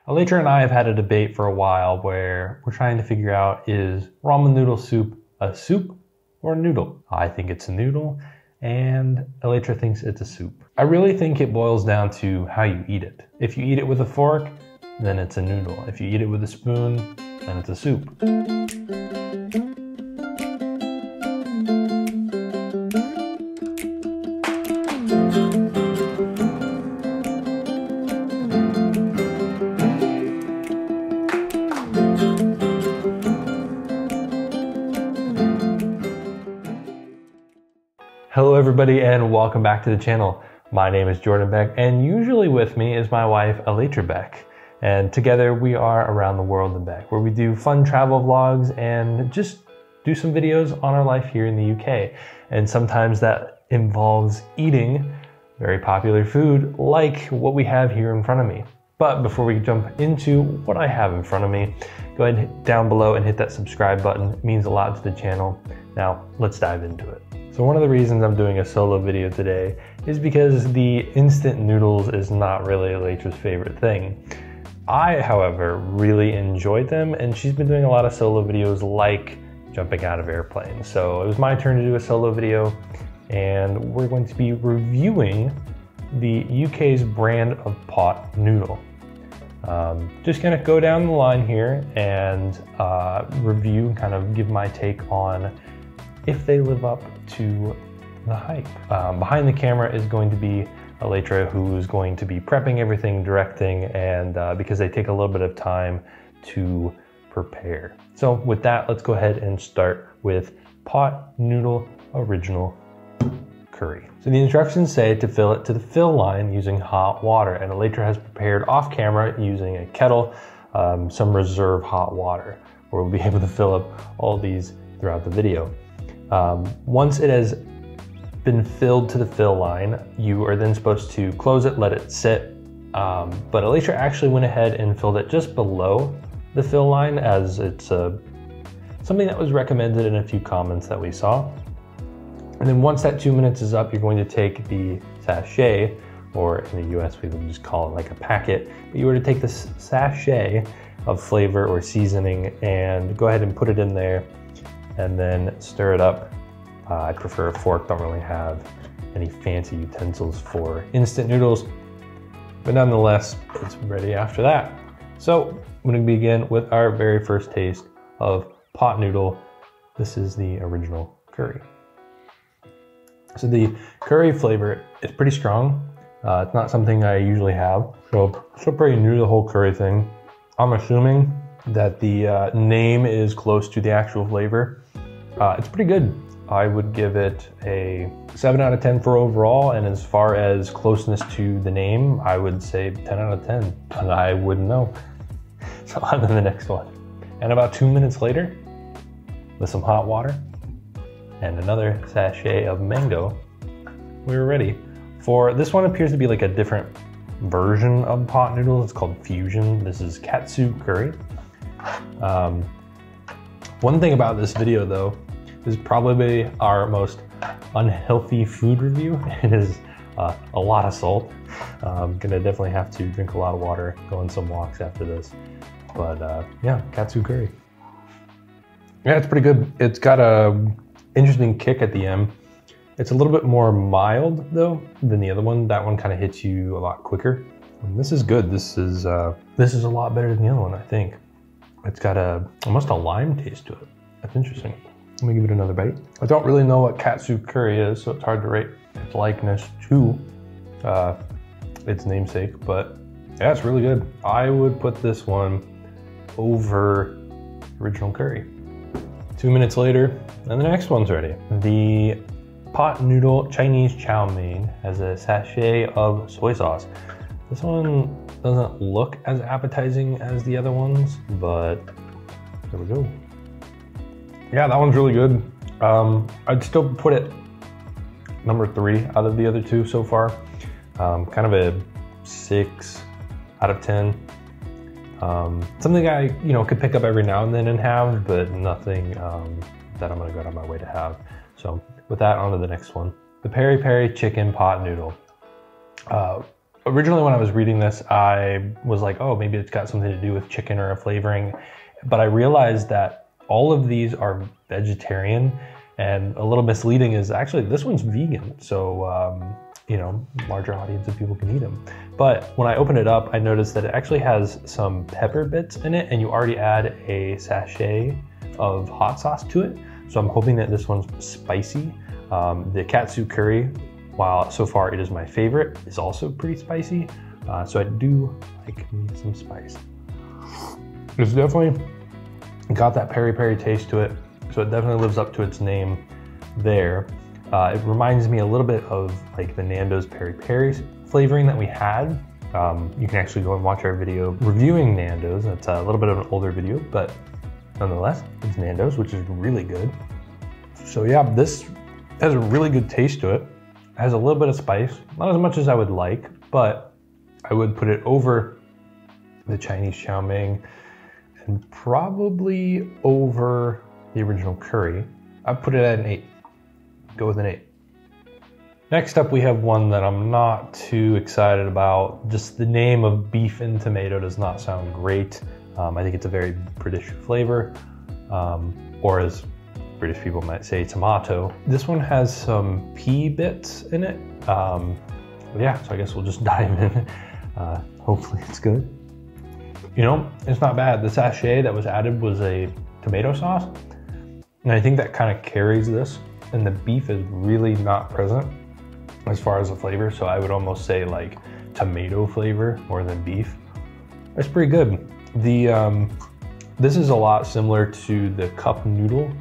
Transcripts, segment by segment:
Elytra and I have had a debate for a while where we're trying to figure out, is ramen noodle soup a soup or a noodle? I think it's a noodle, and Elytra thinks it's a soup. I really think it boils down to how you eat it. If you eat it with a fork, then it's a noodle. If you eat it with a spoon, then it's a soup. Hello everybody and welcome back to the channel. My name is Jordan Beck and usually with me is my wife Elytra Beck. And together we are around the world and back, where we do fun travel vlogs and just do some videos on our life here in the UK. And sometimes that involves eating very popular food like what we have here in front of me. But before we jump into what I have in front of me, go ahead and hit down below and hit that subscribe button. It means a lot to the channel. Now let's dive into it. So one of the reasons I'm doing a solo video today is because the instant noodles is not really Elytra's favorite thing. I, however, really enjoyed them, and she's been doing a lot of solo videos like jumping out of airplanes. So it was my turn to do a solo video, and we're going to be reviewing the UK's brand of pot noodle. Just gonna go down the line here and review, kind of give my take on if they live up to the hype. Behind the camera is going to be Elytra, who's going to be prepping everything, directing, and because they take a little bit of time to prepare. So with that, let's go ahead and start with pot noodle original curry. So the instructions say to fill it to the fill line using hot water, and Elytra has prepared off camera using a kettle, some reserve hot water, where we'll be able to fill up all these throughout the video. Once it has been filled to the fill line, you are then supposed to close it, let it sit. But Elytra actually went ahead and filled it just below the fill line, as it's something that was recommended in a few comments that we saw. And then once that 2 minutes is up, you're going to take the sachet, or in the US we would just call it like a packet, but you were to take this sachet of flavor or seasoning and go ahead and put it in there and then stir it up. I prefer a fork, don't really have any fancy utensils for instant noodles, but nonetheless, it's ready after that. So I'm gonna begin with our very first taste of pot noodle. This is the original curry. So the curry flavor is pretty strong. It's not something I usually have, so still pretty new to the whole curry thing. I'm assuming that the name is close to the actual flavor. It's pretty good. I would give it a 7 out of 10 for overall, and as far as closeness to the name, I would say 10 out of 10, but I wouldn't know. So on to the next one. And about 2 minutes later, with some hot water and another sachet of mango, we were ready. For this one appears to be like a different version of pot noodles. It's called Fusion. This is katsu curry. One thing about this video though, is probably our most unhealthy food review. It is a lot of salt. I'm gonna definitely have to drink a lot of water, go on some walks after this. But yeah, katsu curry. Yeah, it's pretty good. It's got a interesting kick at the end. It's a little bit more mild though than the other one. That one kind of hits you a lot quicker. And this is good. This is a lot better than the other one, I think. It's got almost a lime taste to it. That's interesting. Let me give it another bite. I don't really know what katsu curry is, so it's hard to rate its likeness to its namesake, but yeah, it's really good. I would put this one over original curry. 2 minutes later, and the next one's ready. The pot noodle Chinese chow mein has a sachet of soy sauce. This one doesn't look as appetizing as the other ones, but there we go. Yeah, that one's really good. I'd still put it number 3 out of the other two so far. Kind of a 6 out of 10. Something I could pick up every now and then and have, but nothing that I'm gonna go out of my way to have. So with that, on to the next one. The peri peri chicken pot noodle. Originally when I was reading this, I was like, oh, maybe it's got something to do with chicken or a flavoring. But I realized that all of these are vegetarian, and a little misleading is actually this one's vegan. So, you know, larger audience of people can eat them. But when I opened it up, I noticed that it actually has some pepper bits in it, and you already add a sachet of hot sauce to it. So I'm hoping that this one's spicy. The katsu curry, while so far it is my favorite, is also pretty spicy. So I do like me some spice. It's definitely got that peri-peri taste to it. So it definitely lives up to its name there. It reminds me a little bit of like the Nando's peri-peri flavoring that we had. You can actually go and watch our video reviewing Nando's. It's a little bit of an older video, but nonetheless, it's Nando's, which is really good. So yeah, this has a really good taste to it. It has a little bit of spice, not as much as I would like, but I would put it over the Chinese chow mein and probably over the original curry. I'd put it at an 8. Go with an 8. Next up, we have one that I'm not too excited about. Just the name of beef and tomato does not sound great. I think it's a very British flavor, or as British people might say, tomato. This one has some pea bits in it. Yeah, so I guess we'll just dive in. Hopefully it's good. You know, it's not bad. The sachet that was added was a tomato sauce, and I think that kind of carries this, and the beef is really not present as far as the flavor, so I would almost say like tomato flavor more than beef. That's pretty good. This is a lot similar to the cup noodle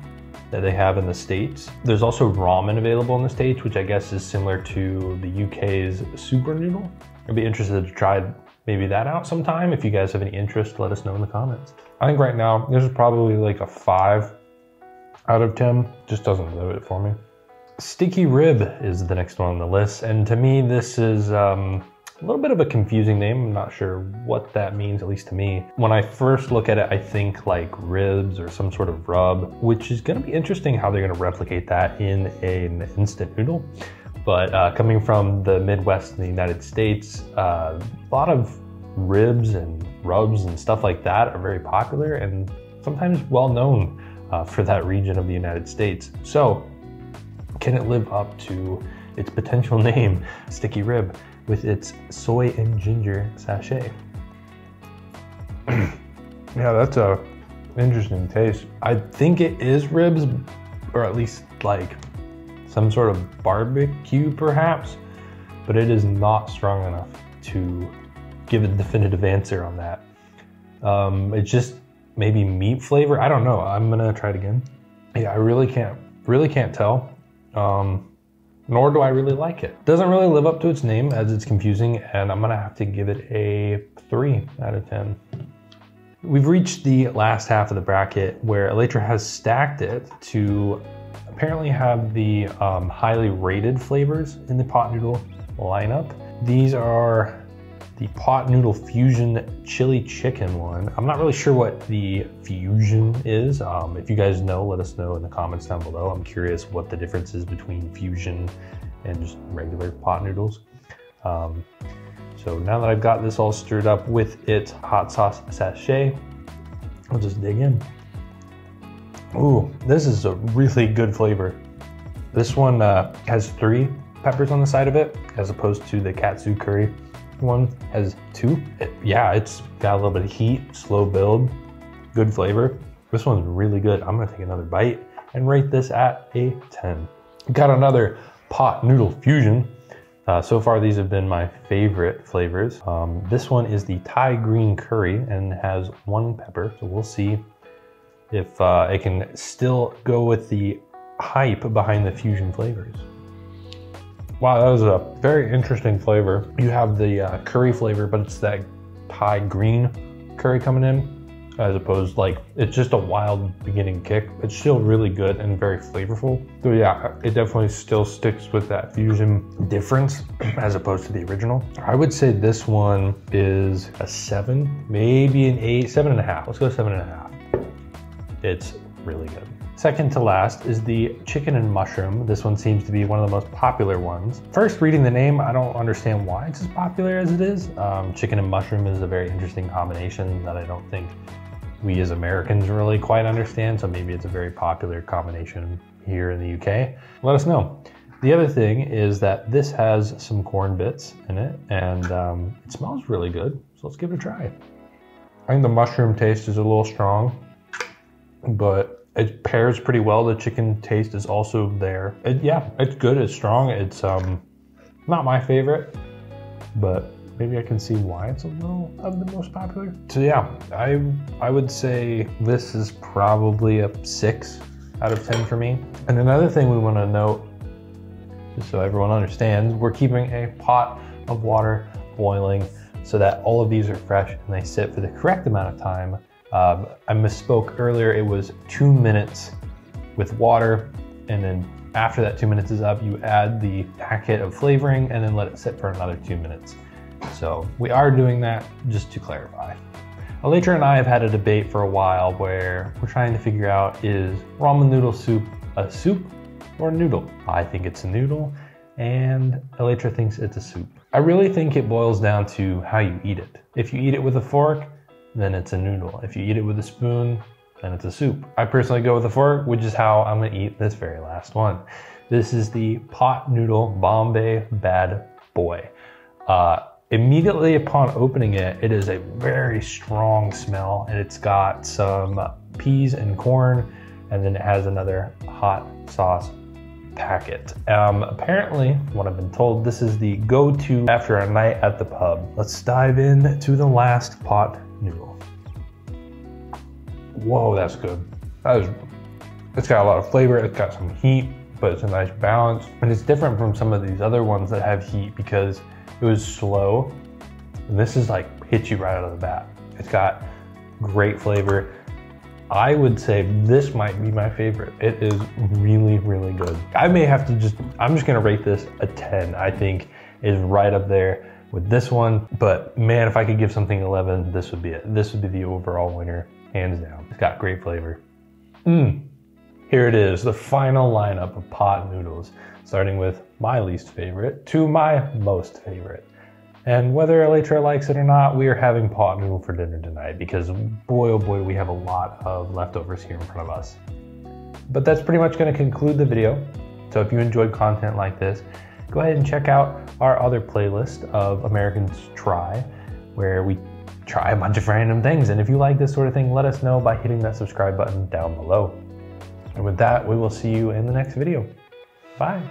that they have in the States. There's also ramen available in the States, which I guess is similar to the UK's super noodle. I'd be interested to try maybe that out sometime. If you guys have any interest, let us know in the comments. I think right now, this is probably like a 5 out of 10. Just doesn't do it for me. Sticky rib is the next one on the list, and to me this is a little bit of a confusing name. I'm not sure what that means, at least to me. When I first look at it, I think like ribs or some sort of rub, which is gonna be interesting how they're gonna replicate that in an instant noodle. But coming from the Midwest in the United States, a lot of ribs and rubs and stuff like that are very popular and sometimes well known for that region of the United States. So can it live up to its potential name, sticky rib, with its soy and ginger sachet? Yeah, that's a interesting taste. I think it is ribs, or at least like some sort of barbecue perhaps, but it is not strong enough to give a definitive answer on that. It's just maybe meat flavor. I don't know. I'm gonna try it again. Yeah, I really can't tell. Nor do I really like it. Doesn't really live up to its name, as it's confusing, and I'm gonna have to give it a 3 out of 10. We've reached the last half of the bracket where Elytra has stacked it to apparently have the highly rated flavors in the Pot Noodle lineup. These are the Pot Noodle Fusion Chili Chicken one. I'm not really sure what the Fusion is. If you guys know, let us know in the comments down below. I'm curious what the difference is between Fusion and just regular pot noodles. So now that I've got this all stirred up with its hot sauce sachet, I'll just dig in. Ooh, this is a really good flavor. This one has 3 peppers on the side of it, as opposed to the katsu curry one has 2. Yeah, it's got a little bit of heat, slow build, good flavor. This one's really good. I'm gonna take another bite and rate this at a 10. Got another Pot Noodle Fusion. So far, these have been my favorite flavors. This one is the Thai green curry and has 1 pepper. So we'll see if it can still go with the hype behind the fusion flavors. Wow, that was a very interesting flavor. You have the curry flavor, but it's that Thai green curry coming in, as opposed like, it's just a wild beginning kick. It's still really good and very flavorful. So yeah, it definitely still sticks with that fusion difference as opposed to the original. I would say this one is a 7, maybe an 8, 7.5. Let's go 7.5. It's really good. Second to last is the chicken and mushroom. This one seems to be one of the most popular ones. First, reading the name, I don't understand why it's as popular as it is. Chicken and mushroom is a very interesting combination that I don't think we as Americans really quite understand, so maybe it's a very popular combination here in the UK. Let us know. The other thing is that this has some corn bits in it, and it smells really good, so let's give it a try. I think the mushroom taste is a little strong, but it pairs pretty well. The chicken taste is also there. Yeah, it's good, it's strong. It's not my favorite, but maybe I can see why it's a little of the most popular. So yeah, I would say this is probably a 6 out of 10 for me. And another thing we want to note, just so everyone understands, we're keeping a pot of water boiling so that all of these are fresh and they sit for the correct amount of time. I misspoke earlier, it was 2 minutes with water, and then after that 2 minutes is up, you add the packet of flavoring and then let it sit for another 2 minutes. So we are doing that, just to clarify. Alatra and I have had a debate for a while where we're trying to figure out, is ramen noodle soup a soup or a noodle? I think it's a noodle, and Alatra thinks it's a soup. I really think it boils down to how you eat it. If you eat it with a fork, then it's a noodle. If you eat it with a spoon, then it's a soup. I personally go with a fork, which is how I'm gonna eat this very last one. This is the Pot Noodle Bombay Bad Boy. Immediately upon opening it, it is a very strong smell, and it's got some peas and corn, and then it has another hot sauce packet. Apparently, what I've been told, this is the go-to after a night at the pub. Let's dive in to the last pot noodle. Whoa, that's good. It's got a lot of flavor, it's got some heat, but it's a nice balance. And it's different from some of these other ones that have heat because it was slow. And this is like hits you right out of the bat. It's got great flavor. I would say this might be my favorite. It is really, really good. I may have to I'm just gonna rate this a 10. I think is right up there with this one, but man, if I could give something 11, this would be it. This would be the overall winner, hands down. It's got great flavor. Here it is, the final lineup of pot noodles, starting with my least favorite to my most favorite. And whether Alatra likes it or not, we are having pot noodle for dinner tonight because boy, oh boy, we have a lot of leftovers here in front of us. But that's pretty much gonna conclude the video. So if you enjoyed content like this, go ahead and check out our other playlist of Americans Try, where we try a bunch of random things. And if you like this sort of thing, let us know by hitting that subscribe button down below. And with that, we will see you in the next video. Bye.